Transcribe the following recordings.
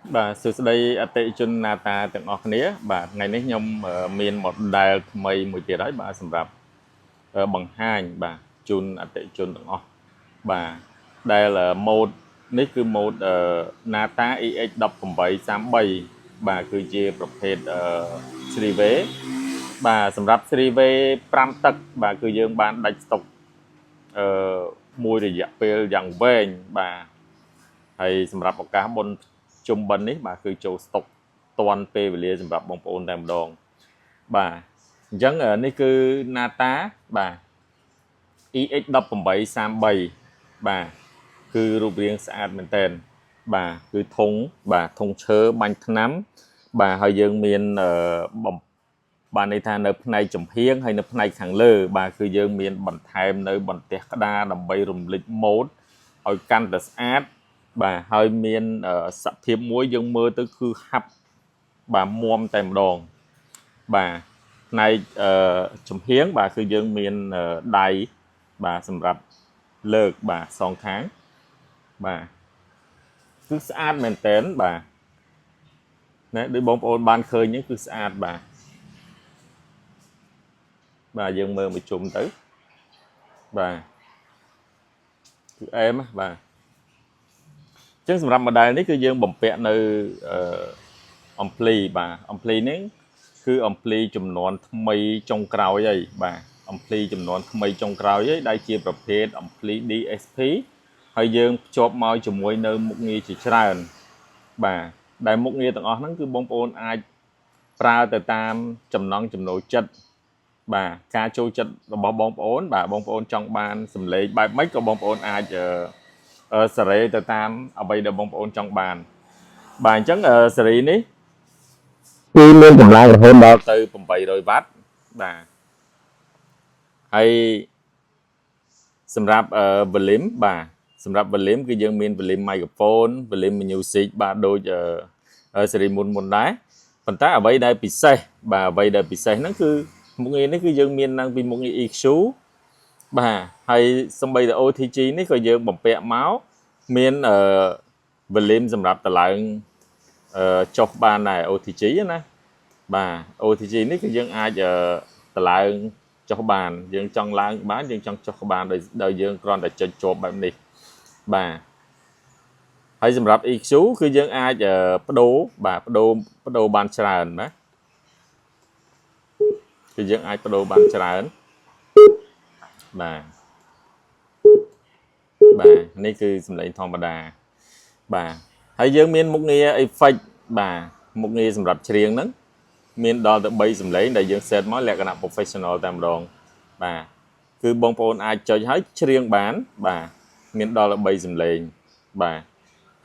Bà sự đây ở tệ chân nata từng ở khía bà ngày nấy nhom miền một đài mây một tiệt đấy bà sầm rập bằng hai bà chun ở tệ chun từng ở bà đây là một nít cứ một nata ix đập cùng bảy tám bảy bà cứ chiaประเภทseries V បាទសម្រាប់ series V 5ទឹកបាទគឺយើងបានដាច់ស្តុកមួយរយៈពេលយ៉ាងវែងបាទហើយសម្រាប់ឱកាសបុណ្យជុំបិណ្ឌនេះបាទគឺចូលស្តុកតាន់ពេលវេលាសម្រាប់បងប្អូនតែម្ដងបាទអញ្ចឹងនេះគឺ Nata បាទ EX1833 បាទគឺរូបរាងស្អាតមែនតើបាទគឺធុងបាទធុងឈើបាញ់ថ្នាំបាទហើយយើងមានបានន័យថានៅផ្នែកចំហៀងហើយនៅផ្នែកខាងលើបាទគឺយើងមានបន្ថែមនៅបន្ទះក្តារដើម្បីរំលេចម៉ូដឲ្យកាន់តែស្អាតបាទហើយមានសភាពមួយយើងមើលទៅគឺហាប់បាទមុំតែម្ដងបាទផ្នែកចំហៀងបាទគឺយើងមានដៃបាទសម្រាប់លើកបាទសងខាងបាទគឺស្អាតមែនតើបាទណាដូចបងប្អូនបានឃើញហ្នឹងគឺស្អាតបាទបាទយើងមើលមួយជុំទៅបាទគឺអែមបាទអញ្ចឹងសម្រាប់ model នេះគឺយើងបំពាក់នៅអំភ្លីបាទអំភ្លីនេះគឺអំភ្លីចំនួនថ្មីចុងក្រោយហើយបាទអំភ្លីចំនួនថ្មីចុងក្រោយហើយដែលជាប្រភេទអំភ្លី DSP ហើយយើងភ្ជាប់មកជាមួយនៅមុខងារជាច្រើនបាទដែលមុខងារទាំងអស់ហ្នឹងគឺបងប្អូនអាចប្រើទៅតាមចំណង់ចំណូលចិត្តបាទការចូលចិត្តរបស់បងប្អូនបាទបងប្អូនចង់បានសម្លេងបែបម៉េចក៏បងប្អូនអាចសេរីទៅតាមអ្វីដែលបងប្អូនចង់បានបាទអញ្ចឹងសេរីនេះគឺមានកម្លាំងរហូតដល់ទៅ800វ៉ាត់បាទហើយសម្រាប់volume បាទសម្រាប់ volume គឺយើងមាន volume microphone volume music បាទដូចសេរីមុនដែរប៉ុន្តែអ្វីដែលពិសេសបាទអ្វីដែលពិសេសហ្នឹងគឺមុខងារនេះគឺយើងមានឡើងពីមុខងារ EQ បាទហើយសំបីតែ OTG នេះក៏យើងបំពាក់មកមានvolume សម្រាប់តម្លើងចុះបានដែរ OTG ណាបាទ OTG នេះគឺយើងអាចតម្លើងចុះបានយើងចង់ឡើងបានយើងចង់ចុះបានដោយយើងគ្រាន់តែចុចជាប់បែបនេះបាទហើយសម្រាប់ EQ គឺយើងអាចបដូរបាទបដូរបានច្រើនណាគឺយើងអាចបដូរបានច្រើនបាទនេះគឺសំឡេងធម្មតាបាទហើយយើងមានមុខងារ effect បាទមុខងារសម្រាប់ច្រៀងហ្នឹងមានដល់ទៅ3សំឡេងដែលយើង set មកលក្ខណៈ professional តែម្ដងបាទគឺបងប្អូនអាចចុចឲ្យច្រៀងបានបាទមានដល់ទៅ3សំឡេងបាទ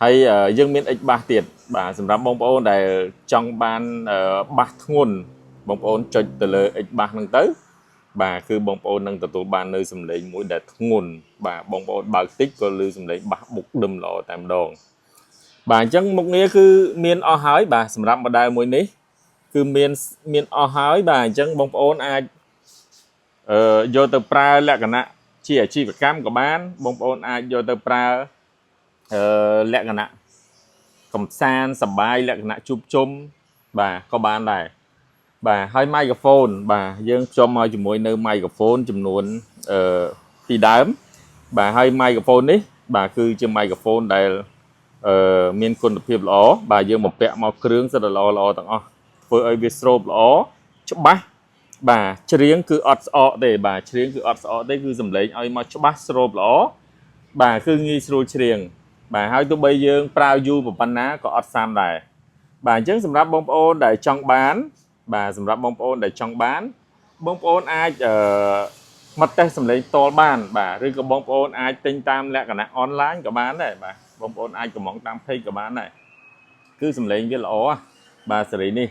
ហើយយើងមាន X bass ទៀតបាទសម្រាប់បងប្អូនដែលចង់បានបាសធ្ងន់បងប្អូនចុចទៅលើ X bass ហ្នឹងទៅបាទគឺបងប្អូននឹងទទួលបាននៅសំឡេងមួយដែលធ្ងន់បាទបងប្អូនបើកតិចក៏ឮសំឡេងបាសបុកដឹមល្អតែម្ដងបាទអញ្ចឹងមុខងារគឺមានអស់ហើយបាទសម្រាប់ model មួយនេះគឺមានអស់ហើយបាទអញ្ចឹងបងប្អូនអាចយកទៅប្រើលក្ខណៈជាអាជីវកម្មក៏បានបងប្អូនអាចយកទៅប្រើលក្ខណៈកំសាន្តសប្បាយលក្ខណៈជួបជុំបាទក៏បានដែរបាទហើយ microphone បាទយើងភ្ជាប់មកជាមួយនៅ microphone ចំនួនពីដើមបាទហើយ microphone នេះបាទគឺជា microphone ដែលមានគុណភាពល្អបាទយើងបំពាក់មកគ្រឿងសិតតែល្អទាំងអស់ធ្វើឲ្យវាស្រូបល្អច្បាស់បាទច្រៀងគឺអត់ស្អកទេបាទច្រៀងគឺអត់ស្អកទេគឺសំឡេងឲ្យមកច្បាស់ស្រូបល្អបាទគឺងាយស្រួលច្រៀងបាទហើយទោះបីយើងប្រើយូរប៉ុណ្ណាក៏អត់សាំដែរបាទអញ្ចឹងសម្រាប់បងប្អូនដែលចង់បានបាទសម្រាប់បងប្អូនដែលចង់បានបងប្អូនអាចមកតេស្តសំឡេងផ្ទាល់បានបាទឬក៏បងប្អូនអាចទិញតាមលក្ខណៈ online ក៏បានដែរបាទបងប្អូនអាចកំងតាម page ក៏បានដែរគឺសំឡេងវាល្អបាទសេរីនេះ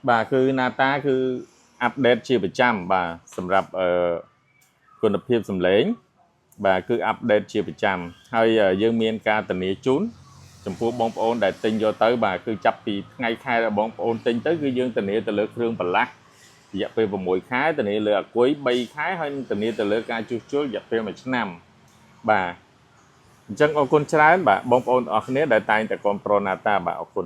បាទគឺ Nata គឺអាប់ដេតជាប្រចាំបាទសម្រាប់គុណភាពសំឡេងបាទគឺអាប់ដេតជាប្រចាំហើយយើងមានការធានាជូនចំពោះបងប្អូនដែលទិញយកទៅបាទគឺចាប់ពីថ្ងៃខែដែលបងប្អូនទិញទៅគឺយើងធានាទៅលើគ្រឿងបន្លាស់រយៈពេល6ខែធានាលើអាគុយ3ខែហើយធានាទៅលើការជួសជុលរយៈពេល1ឆ្នាំបាទ អញ្ចឹងអរគុណច្រើនបាទបងប្អូនអរគ្នាដែលតែងតែគាំទ្រណាតាបាទអរគុណ